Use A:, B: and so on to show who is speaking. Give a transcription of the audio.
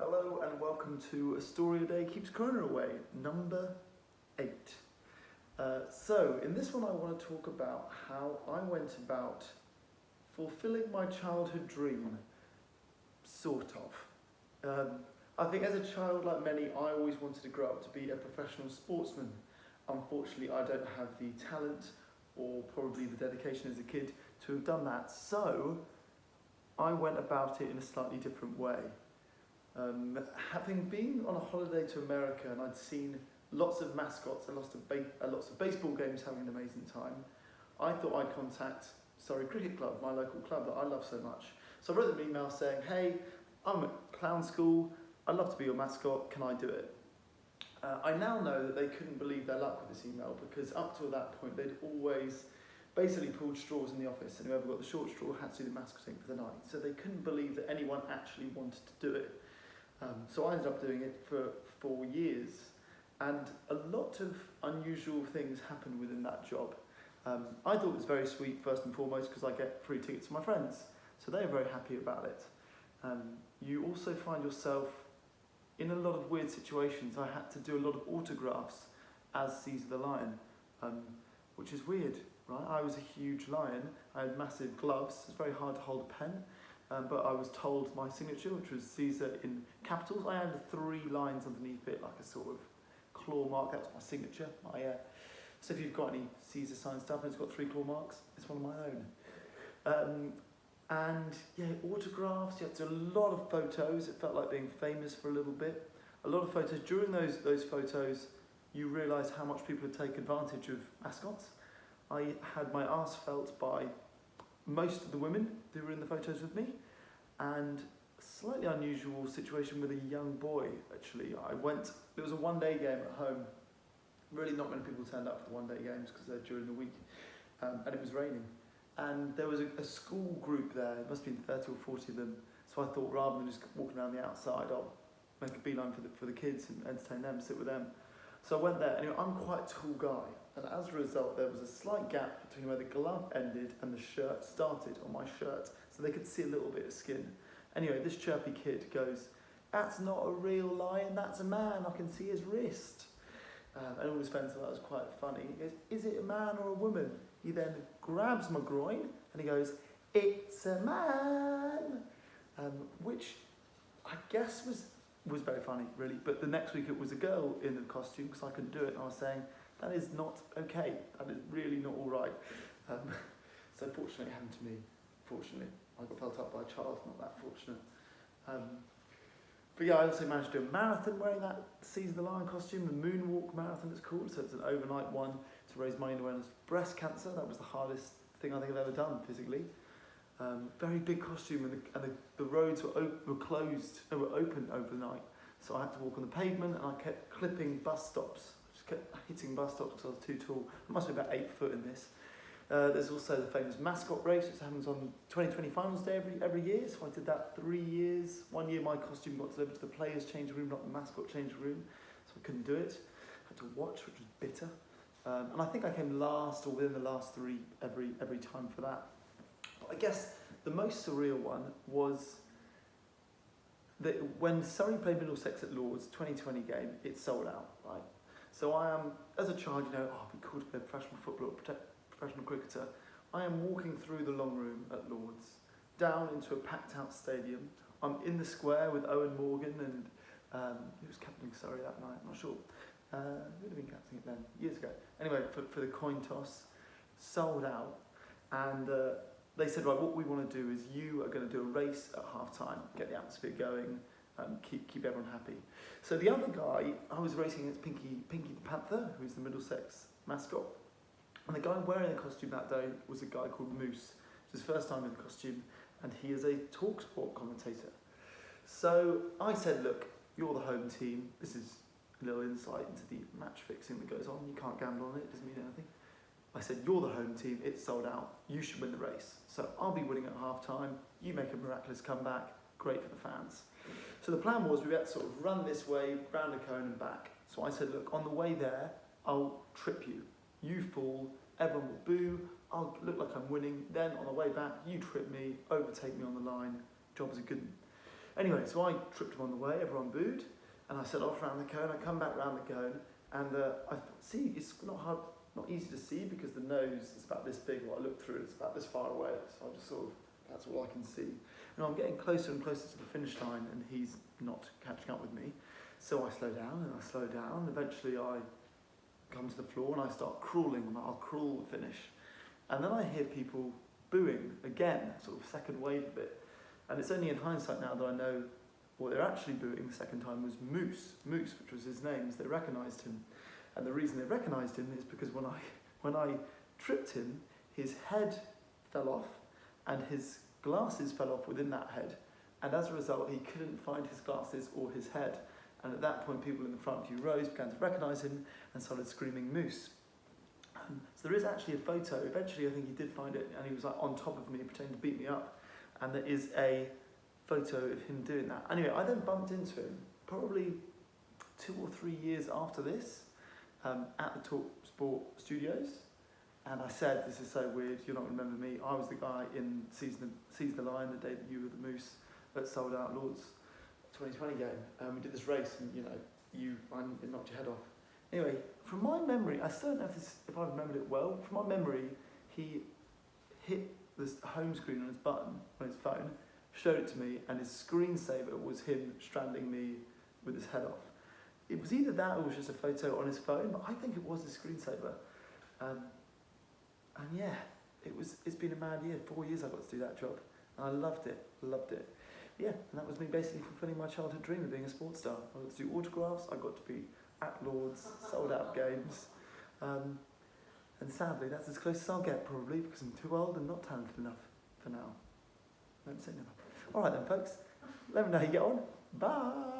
A: Hello and welcome to A Story a Day Keeps Corona Away, number 8. So in this one I want to talk about how I went about fulfilling my childhood dream, sort of. I think as a child, like many, I always wanted to grow up to be a professional sportsman. Unfortunately, I don't have the talent or probably the dedication as a kid to have done that, so I went about it in a slightly different way. Having been on a holiday to America and I'd seen lots of mascots and lots of baseball games having an amazing time, I thought I'd contact Surrey Cricket Club, my local club that I love so much. So I wrote them an email saying, hey, I'm at clown school, I'd love to be your mascot, can I do it? I now know that they couldn't believe their luck with this email because up till that point they'd always basically pulled straws in the office and whoever got the short straw had to do the mascoting for the night. So they couldn't believe that anyone actually wanted to do it. So I ended up doing it for 4 years, and a lot of unusual things happened within that job. I thought it was very sweet, first and foremost, because I get free tickets to my friends, so they were very happy about it. You also find yourself in a lot of weird situations. I had to do a lot of autographs as Caesar the Lion, which is weird, right? I was a huge lion, I had massive gloves, it's very hard to hold a pen. But I was told my signature, which was Caesar in capitals. I had 3 lines underneath it, like a sort of claw mark. That's my signature. So if you've got any Caesar signed stuff and it's got 3 claw marks, it's one of my own. And yeah, autographs. You had to do a lot of photos. It felt like being famous for a little bit. A lot of photos. During those photos, you realise how much people would take advantage of mascots. I had my arse felt by most of the women who were in the photos with me, and a slightly unusual situation with a young boy, actually. It was a one-day game at home. Really not many people turned up for the one-day games because they're during the week, and it was raining. And there was a school group there, it must have been 30 or 40 of them, so I thought rather than just walking around the outside, I'll make a beeline for the kids and entertain them, sit with them. So I went there. Anyway, I'm quite a tall guy, and as a result there was a slight gap between where the glove ended and the shirt started on my shirt, so they could see a little bit of skin. Anyway, this chirpy kid goes, "That's not a real lion, that's a man, I can see his wrist." And all his friends thought that was quite funny. He goes, "Is it a man or a woman?" He then grabs my groin and he goes, "It's a man," which I guess was very funny, really. But the next week it was a girl in the costume because I couldn't do it, and I was saying, that is not okay, that is really not all right. So fortunately it happened to me. Fortunately, I got felt up by a child, not that fortunate. But yeah, I also managed to do a marathon wearing that Caesar the Lion costume, the Moonwalk Marathon it's called, so it's an overnight one to raise money to awareness of breast cancer. That was the hardest thing I think I've ever done physically. Very big costume, and the roads were closed, they were open overnight, so I had to walk on the pavement, and I kept clipping bus stops. I just kept hitting bus stops because I was too tall. I must be about 8 foot in this. There's also the famous mascot race, which happens on 2020 Finals Day every year, so I did that 3 years. 1 year my costume got delivered to the players' change room, not the mascot change room, so I couldn't do it. I had to watch, which was bitter. And I think I came last or within the last 3 every time for that. But I guess the most surreal one was that when Surrey played Middlesex at Lord's 2020 game, it sold out, right? So I am, as a child, I'd be called to be a professional footballer, professional cricketer. I am walking through the long room at Lord's, down into a packed out stadium. I'm in the square with Owen Morgan and who was captaining Surrey that night, I'm not sure. Who would have been captaining it then? Years ago. Anyway, for the coin toss, sold out, and they said, right, what we want to do is you are going to do a race at half time, get the atmosphere going, keep everyone happy. So the other guy, I was racing against Pinky the Panther, who's the Middlesex mascot. And the guy wearing the costume that day was a guy called Moose. It's his first time in the costume, and he is a TalkSport commentator. So I said, look, you're the home team. This is a little insight into the match fixing that goes on. You can't gamble on it, it doesn't mean anything. I said, you're the home team, it's sold out, you should win the race. So I'll be winning at half time, you make a miraculous comeback, great for the fans. So the plan was we had to sort of run this way, round a cone and back. So I said, look, on the way there, I'll trip you. You fall, everyone will boo, I'll look like I'm winning, then on the way back, you trip me, overtake me on the line, job's a good one. Anyway, so I tripped him on the way, everyone booed, and I set off around the cone. I come back round the cone, and I see it's not easy to see because the nose is about this big. What I look through, it's about this far away. So I just that's all I can see. And I'm getting closer and closer to the finish line, and he's not catching up with me. So I slow down and I slow down. Eventually, I come to the floor and I start crawling. I'll crawl the finish, and then I hear people booing again, sort of second wave of it. And it's only in hindsight now that I know what they're actually booing the second time was Moose, which was his name, so they recognised him. And the reason they recognised him is because when I tripped him, his head fell off and his glasses fell off within that head. And as a result, he couldn't find his glasses or his head. And at that point, people in the front few rows began to recognise him and started screaming Moose. So there is actually a photo. Eventually, I think he did find it, and he was like on top of me, pretending to beat me up. And there is a photo of him doing that. Anyway, I then bumped into him probably 2 or 3 years after this at the Talk Sport studios. And I said, this is so weird, you're not going to remember me. I was the guy in Seize the Line, the day that you were the Moose at Sold Out Lords 2020 game. We did this race and, I knocked your head off. Anyway, from my memory, I still don't know if I remembered it well. From my memory, he hit the home screen on his button, on his phone, showed it to me, and his screensaver was him stranding me with his head off. It was either that or it was just a photo on his phone, but I think it was his screensaver. And yeah, it's been a mad year. 4 years I got to do that job, and I loved it. Yeah, and that was me basically fulfilling my childhood dream of being a sports star. I got to do autographs, I got to be at Lords, sold out games, and sadly that's as close as I'll get probably because I'm too old and not talented enough for now. Don't say never. Alright then folks, let me know how you get on. Bye!